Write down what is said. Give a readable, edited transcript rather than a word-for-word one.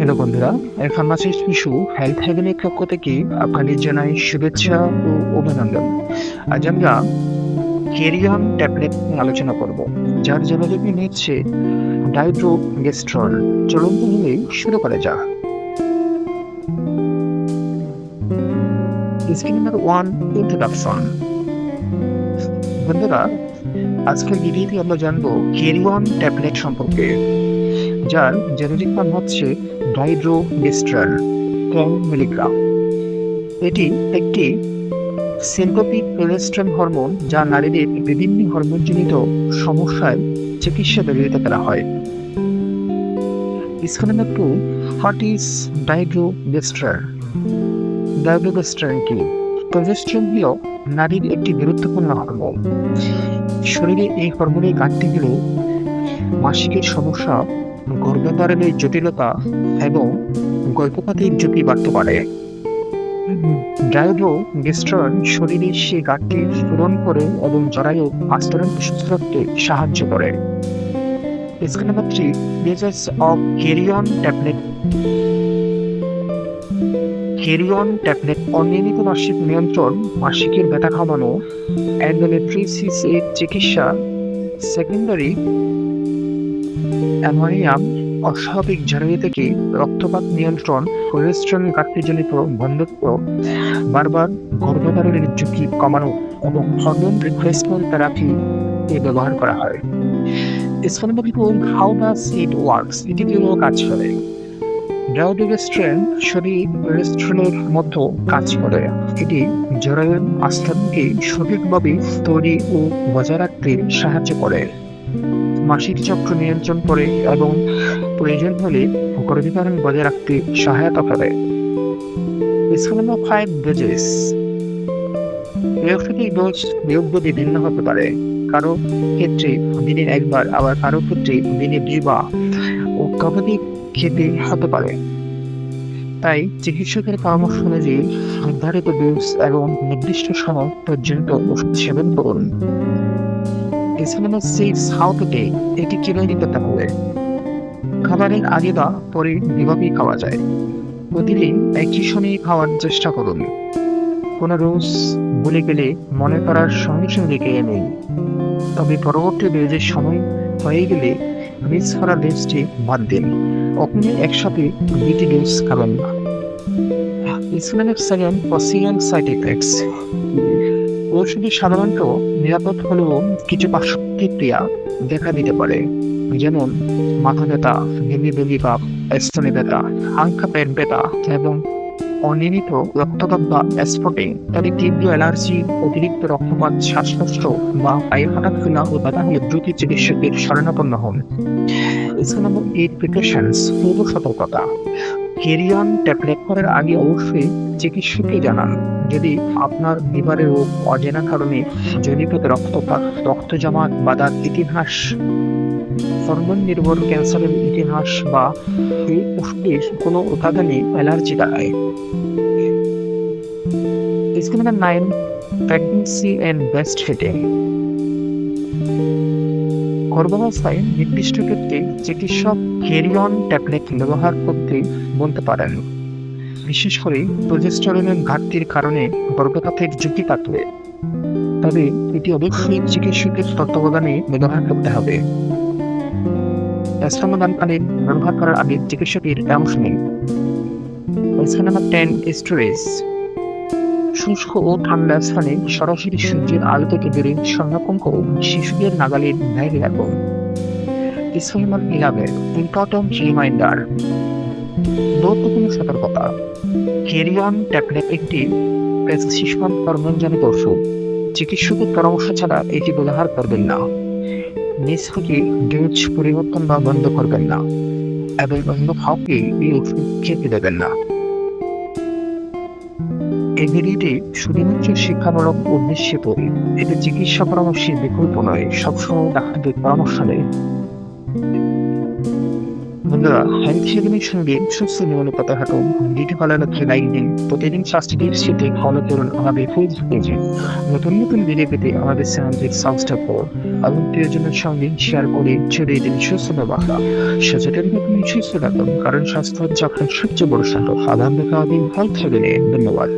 Hello বন্ধুরা, pharmacist শিশু health হেভেনের পক্ষ থেকে আপনাদের জানাই শুভেচ্ছা ও অভিনন্দন। আজ আমরা ক্যারিয়ন ট্যাবলেট নিয়ে আলোচনা করব, যার জনপ্রিয় নিচ্ছে ডাইড্রোগেস্ট্রল। চলুন তাহলে শুরু করা যাক। Scheme number 1, introduction. বন্ধুরা, আজকের ভিডিওতে আমরা জানবো ক্যারিয়ন ট্যাবলেট সম্পর্কে, যার জেনেরিক নাম হচ্ছে ডাইড্রোগেস্ট্রল 10 মিলিগ্রাম। এটি একটি সিনকোপিক প্রোজেস্টেরন হরমোন, যা নারীদের বিভিন্ন হরমোনজনিত সমস্যার চিকিৎসা ব্যবহৃত করা হয়। Scheme number 2, what is dydrogesterone? Dydrogesterone কি? প্রোজেস্টেরন হল নারীর একটি গুরুত্বপূর্ণ হরমোন। শরীরে এই হরমোনের ঘাটতি হলে মাসিকের সমস্যা, গর্ভধারণের জটিলতা এবং গর্ভপাতের ঝুঁকি বাড়তে পারে। ডাইড্রোগেস্ট্রল শরীরে সেই ঘাটতি পূরণ করে এবং জরায়ু আস্তরণ সুস্থ রাখতে সাহায্য করে। Scheme number 3, measures of carry-on tablet. Carry-on tablet অনিয়মিত মাসিক নিয়ন্ত্রণ, মাসিকের ব্যথা কমানো, এন্ডোমেট্রিওসিস এর চিকিৎসা, সেকেন্ডারি অ্যামোনিয়াম, অস্বাভাবিক জরায়ু থেকে রক্তপাত নিয়ন্ত্রণ, প্রোজেস্টেরন ঘাটতিজনিত বন্ধ্যত্ব, বারবার গর্ভধারণের ঝুঁকি কমানো এবং হরমোন রিপ্লেসমেন্ট থেরাপি এ ব্যবহার করা হয়। Scheme number 4, how does it works? এটি কিভাবে কাজ করে? ডাইড্রোগেস্ট্রল শরীর প্রোজেস্টেরনের মতো কাজ করে। এটি জরায়ুর আস্তরণকে সঠিকভাবে তৈরি ও বজায় রাখতে সাহায্য করে, মাসিক চক্র নিয়ন্ত্রণ করে এবং প্রয়োজন হলে গর্ভধারণ বজায় রাখতে সহায়তা করে। Scheme number 5, doses. Therapeutic dose বিভিন্ন হতে পারে। কারো ক্ষেত্রে দিনে একবার, আবার কারো ক্ষেত্রে দিনে 2 বার ও ততোধিক খেতে হতে পারে। তাই চিকিৎসকের পরামর্শ অনুযায়ী নির্ধারিত ডোজ এবং নির্দিষ্ট সময় পর্যন্ত ওষুধ সেবন করুন। Scheme number 6, how to take. এটি কিভাবে নিতে হবে? খাবারের আগে বা পরে যেভাবেই খাওয়া যায়। প্রতিদিন একই সময়ে খাওয়ার চেষ্টা করুন। কোনো রোজ ভুলে গেলে মনে করার সঙ্গে সঙ্গে খেয়ে নিন। তবে পরবর্তী ডোজের সময় হয়ে গেলে মিস করা ডোজটি বাদ দিন। আপনি একসাথে 2টি ডোজ খাবেন না। Scheme number 7, possible side effects. ওষুধে সাধারণত নিরাপদ হলেও কিছু পার্শ্বপ্রতিক্রিয়া দেখা দিতে পারে, যেমন মাথা ব্যথা, বেলি ভাব, স্তনে ব্যথা, হালকা পেট ব্যথা এবং অনিয়মিত রক্তপাত বা স্পটিং। তাদের তীব্র অ্যালার্জি, অতিরিক্ত রক্তপাত, শ্বাসকষ্ট বা পায়ে হঠাৎ ফোলা ও ব্যথা হলে দ্রুত চিকিৎসকের শরণাপন্ন হন। স্কিম নাম্বার 8, প্রিকশনস, পূর্ব সতর্কতা। ক্যারিয়ন ট্যাবলেট করার আগে অবশ্যই চিকিৎসককে জানান। যদি আপনার লিভারের রোগ, অজানা কারণে জনিত রক্তপাত, রক্ত জমাট বাঁধার ইতিহাস, হরমোন নির্ভর ক্যান্সারের ইতিহাস বা এই ওষুধের কোনো উপাদানে অ্যালার্জি দাঁড়ায়। Scheme number 9, pregnancy and breast feeding. গর্ভাবস্থায় নির্দিষ্ট ক্ষেত্রে চিকিৎসক ক্যারিয়ন ট্যাবলেট ব্যবহার করতে বলতে পারেন, বিশেষ করে প্রোজেস্টেরনের ঘাটতির কারণে গর্ভপাতের ঝুঁকি থাকলে। তবে এটি অবশ্যই চিকিৎসকের তত্ত্বাবধানে ব্যবহার করতে হবে। স্তন্যদানকালীন ব্যবহার করার আগে চিকিৎসকের পরামর্শ নিন। Scheme number 10, storage. শুষ্ক ও ঠান্ডা স্থানে সরাসরি সূর্যের আলো থেকে দূরে সংরক্ষণ করুন। শিশুদের নাগালের বাইরে রাখুন। স্কিম নাম্বার 11, ইম্পর্টেন্ট রিমাইন্ডার, গুরুত্বপূর্ণ সতর্কতা। ক্যারিয়ন ট্যাবলেট একটি প্রেসক্রিপশন হরমোনজনিত ওষুধ। চিকিৎসকের পরামর্শ ছাড়া এটি ব্যবহার করবেন না। নিজ থেকে ডোজ পরিবর্তন বা বন্ধ করবেন না এবং অন্য কাউকে এই ওষুধ খেতে দেবেন না। এই ভিডিওটি শুধুমাত্র শিক্ষামূলক উদ্দেশ্যে তৈরি। এতে চিকিৎসা পরামর্শের বিকল্প নয়। সবসময় ডাক্তারদের পরামর্শ নেই। বন্ধুরা, হেলথ সেভিংয়ের সঙ্গে সুস্থ জীবনপাতা হাঁটুন, ভিডিও ভালো লাগলে লাইক দিন, প্রতিদিন 5টি টিপস পেতে ফলো করুন আমাদের ফেসবুক পেজে। নতুন নতুন ভিডিও পেতে আমাদের চ্যানেলটি সাবস্ক্রাইব করুন এবং প্রিয়জনের সঙ্গে শেয়ার করে ছড়িয়ে দিন সুস্থতা বার্তা। সচেতন থাকুন, সুস্থ থাকুন, কারণ স্বাস্থ্য হচ্ছে আপনার সবচেয়ে বড় সম্পদ। সাধারণ ভালো থাকবেন। ধন্যবাদ।